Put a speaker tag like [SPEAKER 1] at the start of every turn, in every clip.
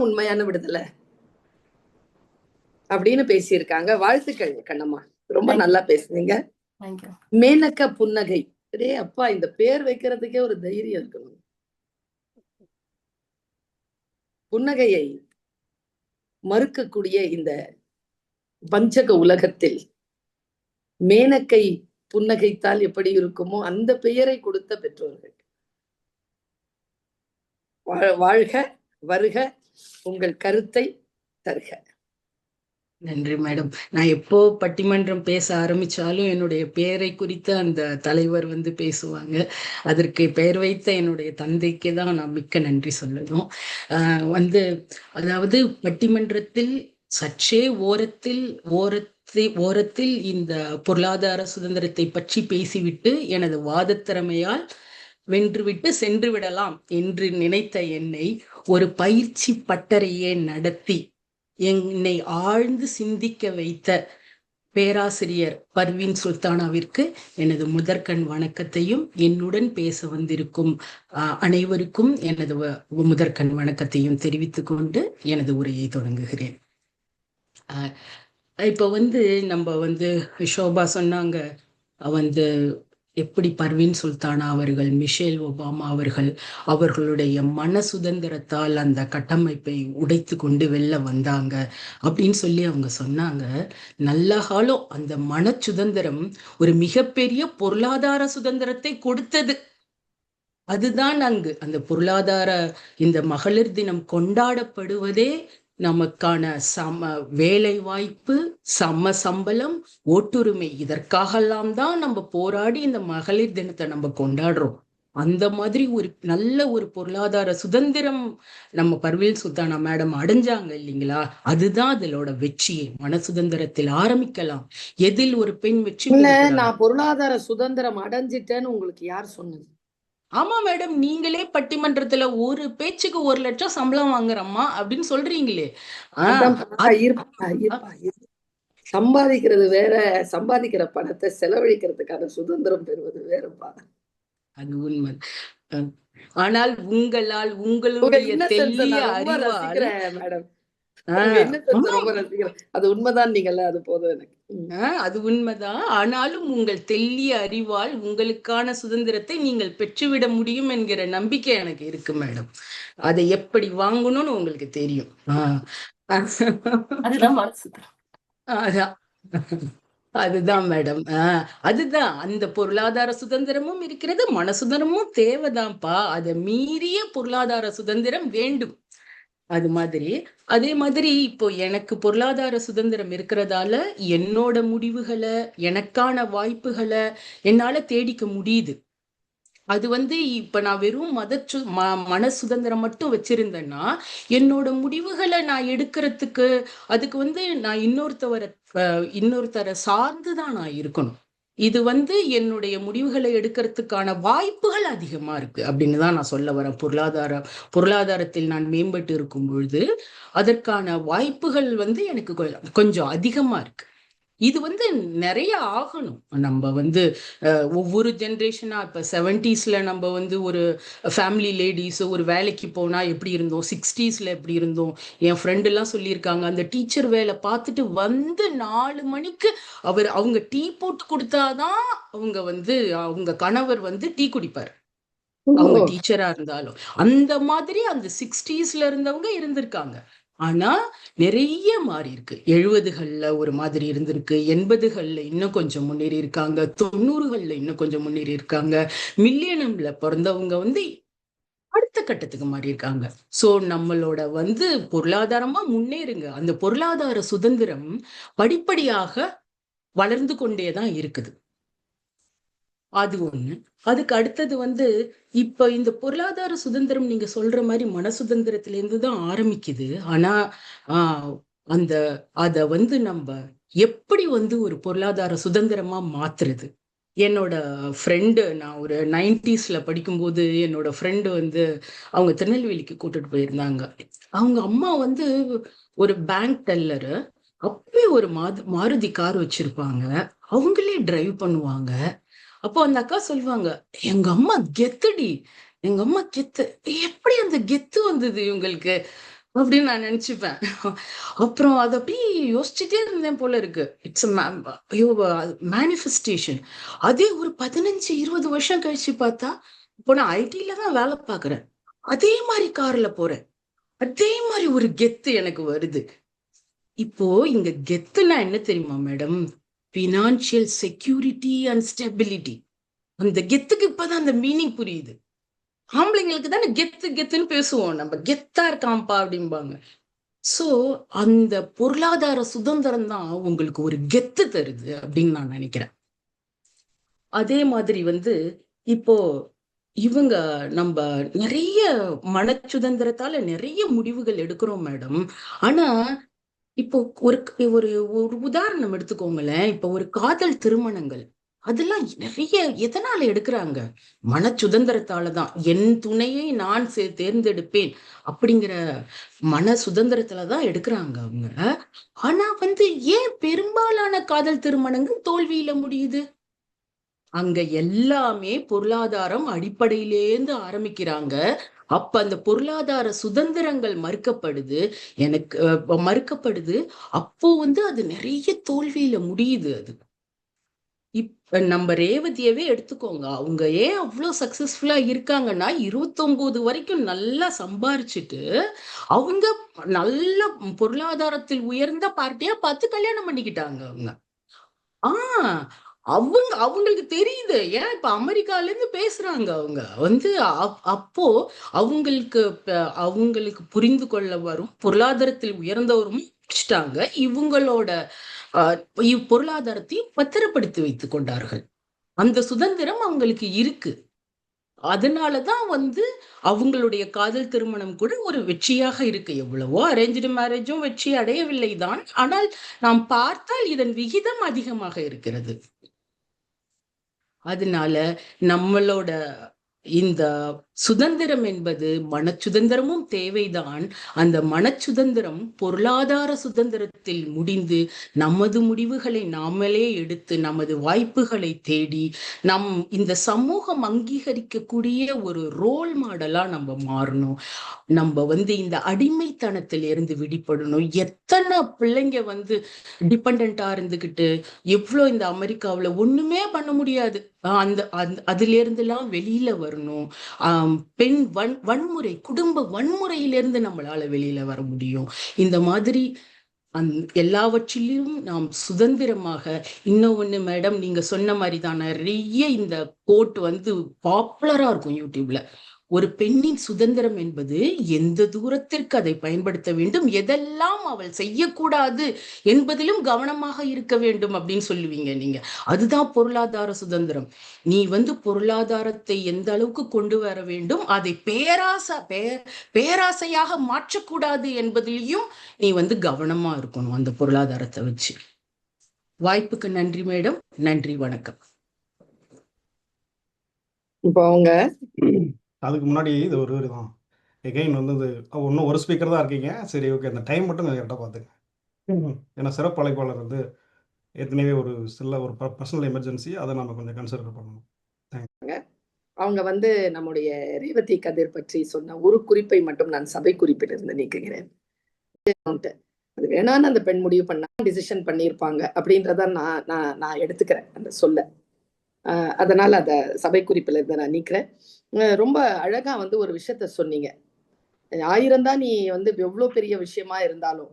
[SPEAKER 1] உண்மையான விடுதலை அப்படின்னு பேசியிருக்காங்க. வாழ்த்துக்கள் கண்ணம்மா, ரொம்ப நல்லா பேசுனீங்க. மேனக்க புன்னகை, அதே அப்பா இந்த பேர் வைக்கிறதுக்கே ஒரு தைரியம் இருக்கணும். புன்னகையை மறுக்கக்கூடிய இந்த பஞ்சக உலகத்தில் மேனக்கை புன்னகைத்தால் எப்படி இருக்குமோ அந்த பெயரை கொடுத்த பெற்றோர்கள். வாழ்க, வருக, உங்கள் கருத்தை தருக.
[SPEAKER 2] நன்றி மேடம். நான் எப்போ பட்டிமன்றம் பேச ஆரம்பிச்சாலும் என்னுடைய பெயரை குறித்து அந்த தலைவர் பேசுவாங்க. அதற்கு பெயர் வைத்த என்னுடைய தந்தைக்கு தான் நான் மிக்க நன்றி சொல்லணும். அதாவது பட்டிமன்றத்தில் சற்றே ஓரத்தில் இந்த பொருளாதார சுதந்திரத்தை பற்றி பேசிவிட்டு எனது வாதத்திறமையால் வென்றுவிட்டு சென்று விடலாம் என்று நினைத்த என்னை ஒரு பயிற்சி பட்டறையே நடத்தி என்னை ஆழ்ந்து சிந்திக்க வைத்த பேராசிரியர் பர்வீன் சுல்தானாவிற்கு எனது முதற்கண் வணக்கத்தையும் என்னுடன் பேச வந்திருக்கும் அனைவருக்கும் எனது முதற்கண் வணக்கத்தையும் தெரிவித்துக் கொண்டு எனது உரையை தொடங்குகிறேன். இப்போ நம்ம ஷோபா சொன்னாங்க எப்படி பர்வீன் சுல்தானா அவர்கள், மிஷேல் ஒபாமா அவர்களுடைய மன சுதந்திரத்தால் அந்த கட்டமைப்பை உடைத்து கொண்டு வெளில வந்தாங்க அப்படின்னு சொல்லி அவங்க சொன்னாங்க. நல்ல காலம் அந்த மன சுதந்திரம் ஒரு மிகப்பெரிய பொருளாதார சுதந்திரத்தை கொடுத்தது. அதுதான் அந்த பொருளாதார இந்த மகளிர் தினம் கொண்டாடப்படுவதே நமக்கான வேலை வாய்ப்பு, சம்பளம், ஓட்டுரிமை, இதற்காகலாம் தான் நம்ம போராடி இந்த மகளிர் தினத்தை நம்ம கொண்டாடுறோம். அந்த மாதிரி ஒரு நல்ல ஒரு பொருளாதார சுதந்திரம் நம்ம பர்வீன் சுல்தானா மேடம் அடைஞ்சாங்க இல்லைங்களா? அதுதான் அதோட வெற்றியை. மன சுதந்திரத்தில் ஆரம்பிக்கலாம். எதில் ஒரு பெண் வெற்றி?
[SPEAKER 1] நான் பொருளாதார சுதந்திரம் அடைஞ்சிட்டேன்னு உங்களுக்கு யார் சொன்னது?
[SPEAKER 2] ஆமா மேடம், நீங்களே பட்டிமன்றத்துல ஒரு பேச்சுக்கு 1 லட்சம் சம்பளம் வாங்குறம்மா அப்படின்னு சொல்றீங்களே.
[SPEAKER 1] சம்பாதிக்கிறது வேற, சம்பாதிக்கிற பணத்தை செலவழிக்கிறதுக்கான சுதந்திரம் பெறுவது வேறப்பா.
[SPEAKER 2] அது உண்மை. ஆனால் உங்களால், உங்களுடைய தெளிய அறிவால்
[SPEAKER 1] மேடம், அது உண்மைதான். நீங்கள் அது போதும் எனக்கு.
[SPEAKER 2] அது உண்மைதான். ஆனாலும் உங்கள் தெளிய அறிவால் உங்களுக்கான சுதந்திரத்தை நீங்கள் பெற்றுவிட முடியும் என்கிற நம்பிக்கை எனக்கு இருக்கு மேடம். அதை எப்படி வாங்கணும்னு உங்களுக்கு தெரியும். அதுதான் மேடம். அதுதான் அந்த பொருளாதார சுதந்திரமும் இருக்கிறது, மன சுதந்திரமும் தேவைதான்ப்பா. அதை மீறிய பொருளாதார சுதந்திரம் வேண்டும். அதே மாதிரி இப்போ எனக்கு பொருளாதார சுதந்திரம் இருக்கிறதால என்னோட முடிவுகளை, எனக்கான வாய்ப்புகளை என்னால தேடிக்க முடியுது. அது இப்ப நான் வெறும் மன சுதந்திரம் மட்டும் வச்சிருந்தேன்னா என்னோட முடிவுகளை நான் எடுக்கிறதுக்கு அதுக்கு நான் இன்னொருத்தரை சார்ந்துதான் நான் இருக்கணும். இது என்னுடைய முடிவுகளை எடுக்கிறதுக்கான வாய்ப்புகள் அதிகமா இருக்கு அப்படின்னு தான் நான் சொல்ல வரேன். பொருளாதாரத்தில் நான் மேம்பட்டு இருக்கும் பொழுது அதற்கான வாய்ப்புகள் எனக்கு கொஞ்சம் அதிகமா இருக்கு. இது நிறைய ஆகணும். நம்ம ஒவ்வொரு ஜென்ரேஷனா இப்ப 70ஸ்ல நம்ம ஒரு ஃபேமிலி லேடிஸ் ஒரு வேலைக்கு போனா எப்படி இருந்தோம், 60ஸ்ல எப்படி இருந்தோம். என் ஃப்ரெண்ட் எல்லாம் சொல்லியிருக்காங்க, அந்த டீச்சர் வேலை பார்த்துட்டு 4 மணிக்கு அவங்க டீ போட்டு கொடுத்தாதான் அவங்க கணவர் டீ குடிப்பார், அவங்க டீச்சரா இருந்தாலும். அந்த மாதிரி அந்த 60ஸ்ல இருந்தவங்க இருந்திருக்காங்க. ஆனா நிறைய மாறி இருக்கு. 70கள்ல ஒரு மாதிரி இருந்திருக்கு, 80கள்ல இன்னும் கொஞ்சம் முன்னேறி இருக்காங்க, 90கள்ல இன்னும் கொஞ்சம் முன்னேறி இருக்காங்க, மில்லியனம்ல பிறந்தவங்க அடுத்த கட்டத்துக்கு மாறி இருக்காங்க. சோ நம்மளோட பொருளாதாரமா முன்னேறுங்க. அந்த பொருளாதார சுதந்திரம் படிப்படியாக வளர்ந்து கொண்டேதான் இருக்குது. அது ஒண்ணு. அதுக்கு அடுத்தது இப்ப இந்த பொருளாதார சுதந்திரம் நீங்க சொல்ற மாதிரி மன சுதந்திரத்துல இருந்துதான் ஆரம்பிக்குது. ஆனா அத நம்ம எப்படி ஒரு பொருளாதார சுதந்திரமா மாத்துறது? என்னோட ஃப்ரெண்டு, நான் ஒரு 90ஸ்ல படிக்கும்போது என்னோட ஃப்ரெண்டு அவங்க திருநெல்வேலிக்கு கூட்டிட்டு போயிருந்தாங்க. அவங்க அம்மா ஒரு பேங்க் டெல்லரு. அப்பவே ஒரு மாருதி கார் வச்சிருப்பாங்க, அவங்களே டிரைவ் பண்ணுவாங்க. அப்போ அந்த அக்கா சொல்லுவாங்க, எங்க அம்மா கெத்துடி, எங்க அம்மா கெத்து. எப்படி அந்த கெத்து வந்தது இவங்களுக்கு? அப்படின்னு நான் நினைச்சுப்பேன். அப்புறம் அதை அப்படியே யோசிச்சுட்டே இருந்தேன் போல இருக்கு. இட்ஸ் ஐயோ மேனிஃபெஸ்டேஷன். அதே ஒரு 15-20 வருஷம் கழிச்சு பார்த்தா, இப்போ நான் ஐடில தான் வேலை பார்க்குறேன். அதே மாதிரி கார்ல போறேன். அதே மாதிரி ஒரு கெத்து எனக்கு வருது. இப்போ இங்க கெத்துனா என்ன தெரியுமா madam? Financial security and stability. அந்த கெத்துக்கு இப்பதான் அந்த மீனிங் புரியுது. ஆம்பளைங்களுக்கு தானே கெத்து கெத்துன்னு பேசுவோம், நம்ம கெத்தா இருக்காம்பா அப்படிம்பாங்க. சோ அந்த பொருளாதார சுதந்திரம் தான் உங்களுக்கு ஒரு கெத்து தருது அப்படின்னு நான் நினைக்கிறேன். அதே மாதிரி இப்போ இவங்க நம்ம நிறைய மன சுதந்திரத்தால நிறைய முடிவுகள் எடுக்கிறோம் மேடம். ஆனா இப்போ ஒரு ஒரு ஒரு உதாரணம் எடுத்துக்கோங்களேன். இப்போ ஒரு காதல் திருமணங்கள் அதெல்லாம் நிறைய எதனால எடுக்கிறாங்க? மன சுதந்திரத்தாலதான். என் துணையை நான் தேர்ந்தெடுப்பேன் அப்படிங்கிற மன சுதந்திரத்துலதான் எடுக்கிறாங்க அவங்க. ஆனா ஏன் பெரும்பாலான காதல் திருமணங்கள் தோல்வியில முடியுது? அங்க எல்லாமே பொருளாதாரம் அடிப்படையிலேந்து ஆரம்பிக்கிறாங்க. அப்ப அந்த பொருளாதார சுதந்திரங்கள் மறுக்கப்படுது. எனக்கு மறுக்கப்படுது. அப்போ அது நிறைய தோல்வியில முடியுது. அது இப்ப நம்ம ரேவதியவே எடுத்துக்கோங்க. அவங்க ஏன் அவ்வளவு சக்சஸ்ஃபுல்லா இருக்காங்கன்னா, 29 வரைக்கும் நல்லா சம்பாரிச்சுட்டு, அவங்க நல்ல பொருளாதாரத்தில் உயர்ந்த பார்ட்டியா பார்த்து கல்யாணம் பண்ணிக்கிட்டாங்க அவங்க. ஆஹ் அவங்களுக்கு தெரியுது. ஏன் இப்ப அமெரிக்கால இருந்து பேசுறாங்க அவங்க. அப்போ அவங்களுக்கு அவங்களுக்கு புரிந்து கொள்ள வரும் பொருளாதாரத்தில் உயர்ந்தவரும் முடிச்சிட்டாங்க. இவங்களோட பொருளாதாரத்தையும் பத்திரப்படுத்தி வைத்துக் கொண்டார்கள். அந்த சுதந்திரம் அவங்களுக்கு இருக்கு. அதனாலதான் அவங்களுடைய காதல் திருமணம் கூட ஒரு வெற்றியாக இருக்கு. எவ்வளவோ அரேஞ்ச்டு மேரேஜும் வெற்றி அடையவில்லை தான். ஆனால் நாம் பார்த்தால் இதன் விகிதம் அதிகமாக இருக்கிறது. அதனால நம்மளோட இந்த சுதந்திரம் என்பது மனச்சுதந்திரமும் தேவைதான். அந்த மனச்சுதந்திரம் பொருளாதார சுதந்திரத்தில் முடிந்து நமது முடிவுகளை நாமளே எடுத்து நமது வாய்ப்புகளை தேடி இந்த சமூகம் அங்கீகரிக்கக்கூடிய ஒரு ரோல் மாடலா நம்ம மாறணும். நம்ம இந்த அடிமைத்தனத்தில இருந்து விடுபடணும். எத்தனை பிள்ளைங்க டிபெண்டா இருந்துகிட்டு எவ்வளவு இந்த அமெரிக்காவுல ஒண்ணுமே பண்ண முடியாது. அதுல இருந்தெல்லாம் வெளியில வரணும். பெண் வன்முறை, குடும்ப வன்முறையிலிருந்து நம்மளால வெளியில வர முடியும். இந்த மாதிரி எல்லாவற்றிலும் நாம் சுதந்திரமாக. இன்னொன்னு மேடம், நீங்க சொன்ன மாதிரி தான் நிறைய இந்த கோட் பாப்புலரா இருக்கும் யூடியூப்ல. ஒரு பெண்ணின் சுதந்திரம் என்பது எந்த தூரத்திற்கு அதை பயன்படுத்த வேண்டும், எதெல்லாம் அவள் செய்யக்கூடாது என்பதிலும் கவனமாக இருக்க வேண்டும் அப்படின்னு சொல்லுவீங்க நீங்க. அதுதான் பொருளாதார சுதந்திரம். நீ பொருளாதாரத்தை எந்த அளவுக்கு கொண்டு வர வேண்டும், அதை பேராசையாக மாற்றக்கூடாது என்பதிலையும் நீ கவனமா இருக்கணும் அந்த பொருளாதாரத்தை வச்சு. வாய்ப்புக்கு நன்றி மேடம். நன்றி, வணக்கம்.
[SPEAKER 1] இப்போ அவங்க
[SPEAKER 3] அதுக்கு முன்னாடி இது ஒரு இதுதான் எகைன் இன்னும் ஒரு ஸ்பீக்கர் தான் இருக்கீங்க. சரி, ஓகே. அந்த டைம் மட்டும் கரெக்டாக பார்த்துங்க. ஏன்னா சிறப்பு அழைப்பாளர் ஏற்கனவே ஒரு ஒரு பர்சனல் எமர்ஜென்சி, அதை நம்ம கொஞ்சம் கன்சிடர் பண்ணணும்.
[SPEAKER 1] அவங்க நம்முடைய ரேவதி கதிர் பற்றி சொன்ன ஒரு குறிப்பை மட்டும் நான் சபை குறிப்பிலிருந்து நீக்குகிறேன். அது வேணான்னு அந்த பெண் முடிவு பண்ணா டிசிஷன் பண்ணியிருப்பாங்க அப்படின்றத நான் எடுத்துக்கிறேன் அந்த சொல்ல. அதனால அத சபை குறிப்பில் இருந்து நான் நீக்கிறேன். ரொம்ப அழகா ஒரு விஷயத்த சொன்னீங்க. 1000 தான் நீ எவ்வளவு பெரிய விஷயமா இருந்தாலும்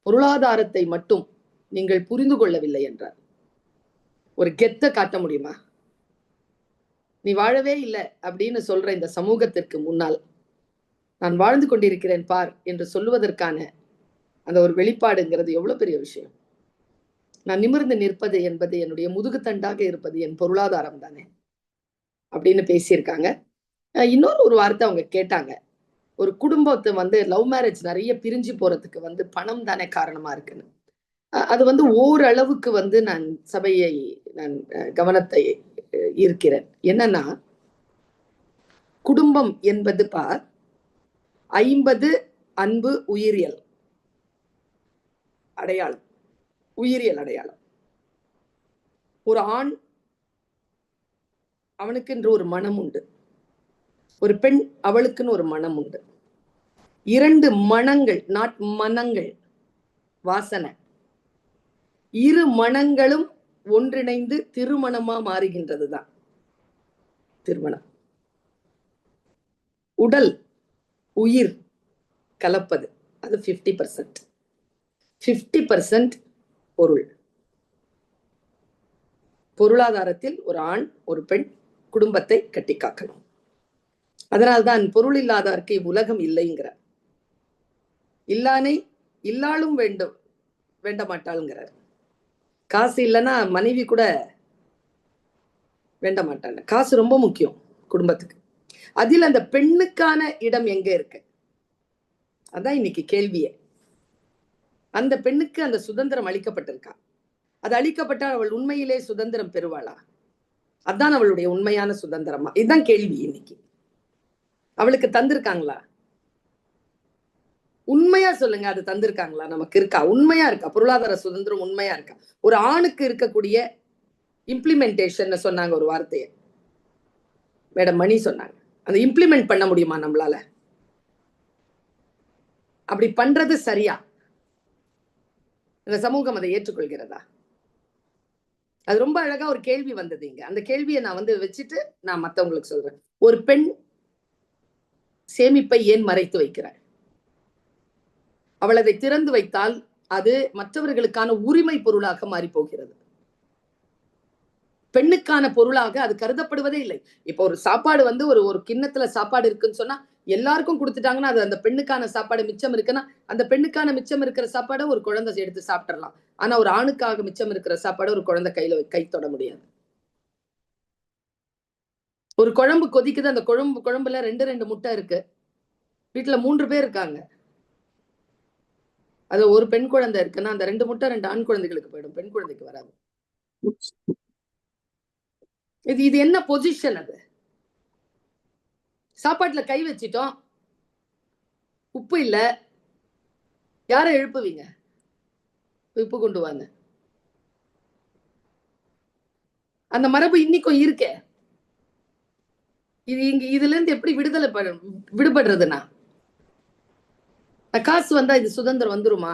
[SPEAKER 1] பொருளாதாரத்தை மட்டும் நீங்கள் புரிந்து கொள்ளவில்லை என்றார் ஒரு கெத்த காட்ட முடியுமா? நீ வாழவே இல்லை அப்படின்னு சொல்ற இந்த சமூகத்திற்கு முன்னால் நான் வாழ்ந்து கொண்டிருக்கிறேன் பார் என்று சொல்லுவதற்கான அந்த ஒரு வெளிப்பாடுங்கிறது எவ்வளவு பெரிய விஷயம். நான் நிமிர்ந்து நிற்பது என்பது என்னுடைய முதுகுத்தண்டாக இருப்பது என் பொருளாதாரம் தானே அப்படின்னு பேசியிருக்காங்க. இன்னொரு ஒரு வார்த்தை அவங்க கேட்டாங்க, ஒரு குடும்பத்தை லவ் மேரேஜ் நிறைய பிரிஞ்சு போறதுக்கு பணம் தானே காரணமா இருக்குன்னு. அது ஓரளவுக்கு நான் சபையை நான் கவனத்தை ஈர்க்கிறேன். என்னன்னா, குடும்பம் என்பது பார் 50 அன்பு உயிரியல் அடையாளம். உயிரியல் அடையாளம். ஒரு ஆண் அவனுக்கு என்று ஒரு மனம் உண்டு, ஒரு பெண் அவளுக்குன்னு ஒரு மனம் உண்டு. 2 மனங்கள், நாட் மனங்கள், வாசனை, இரு மனங்களும் ஒன்றிணைந்து திருமணமா மாறுகின்றதுதான் திருமணம். உடல் உயிர் கலப்பது அது 50%. 50% பொருள். பொருளாதாரத்தில் ஒரு ஆண் ஒரு பெண் குடும்பத்தை கட்டி காக்கணும். அதனால்தான் பொருள் இல்லாதார்க்கு உலகம் இல்லைங்கிறார். இல்லானை இல்லாலும் வேண்டும் வேண்ட மாட்டாளுங்கிறார். காசு இல்லைன்னா மனைவி கூட வேண்ட மாட்டாங்க. காசு ரொம்ப முக்கியம் குடும்பத்துக்கு. அதில் அந்த பெண்ணுக்கான இடம் எங்க இருக்கு? அதான் இன்னைக்கு கேள்வியே. அந்த பெண்ணுக்கு அந்த சுதந்திரம் அளிக்கப்பட்டிருக்கா? அது அளிக்கப்பட்டால் அவள் உண்மையிலே சுதந்திரம் பெறுவாளா? அதான் அவளுடைய உண்மையான சுதந்திரமா? இதுதான் கேள்வி இன்னைக்கு. அவளுக்கு தந்திருக்காங்களா? உண்மையா சொல்லுங்க, அது தந்திருக்காங்களா? நமக்கு இருக்கா? உண்மையா இருக்கா? பொருளாதார சுதந்திரம் உண்மையா இருக்கா? ஒரு ஆணுக்கு இருக்கக்கூடிய இம்ப்ளிமெண்டேஷன் சொன்னாங்க ஒரு வார்த்தையை, மேடம் மணி சொன்னாங்க. அந்த இம்ப்ளிமெண்ட் பண்ண முடியுமா நம்மளால? அப்படி பண்றது சரியா? இந்த சமூகம் அதை ஏற்றுக்கொள்கிறதா? அது ரொம்ப அழகா ஒரு கேள்வி வந்தது இங்க. அந்த கேள்வியை நான் வச்சுட்டு நான் மத்தவங்களுக்கு சொல்றேன். ஒரு பெண் சேமிப்பை ஏன் மறைத்து வைக்கிறாள்? அவள் அதை திறந்து வைத்தால் அது மற்றவர்களுக்கான உரிமை பொருளாக மாறி போகிறது. பெண்ணுக்கான பொருளாக அது கருதப்படுவதே இல்லை. இப்போ ஒரு சாப்பாடு ஒரு கிண்ணத்துல சாப்பாடு இருக்குன்னு சொன்னா எல்லாருக்கும் கொடுத்துட்டாங்கன்னா அது அந்த பெண்ணுக்கான சாப்பாடு மிச்சம் இருக்குன்னா அந்த பெண்ணுக்கான மிச்சம் இருக்கிற சாப்பாடை ஒரு குழந்தை எடுத்து சாப்பிடலாம். ஆனா ஒரு ஆணுக்காக மிச்சம் இருக்கிற சாப்பாடை ஒரு குழந்தை கை தொட முடியாது. ஒரு குழம்பு கொதிக்குது, அந்த குழம்புல 2 முட்டை இருக்கு, வீட்டுல 3 பேர் இருக்காங்க, அது ஒரு பெண் குழந்தை இருக்குன்னா அந்த 2 முட்டை 2 ஆண் குழந்தைகளுக்கு போயிடும், பெண் குழந்தைக்கு வராது. இது என்ன பொசிஷன்? அது சாப்பாட்டுல கை வச்சிட்டோம், உப்பு இல்ல, யாரை எழுப்புவீங்க? உப்பு கொண்டு வாங்க. அந்த மரபு இன்னைக்கும் இருக்கே. இதுல இருந்து எப்படி விடுபடுறதுன்னா, காசு வந்தா இது சுதந்திரம் வந்துருமா?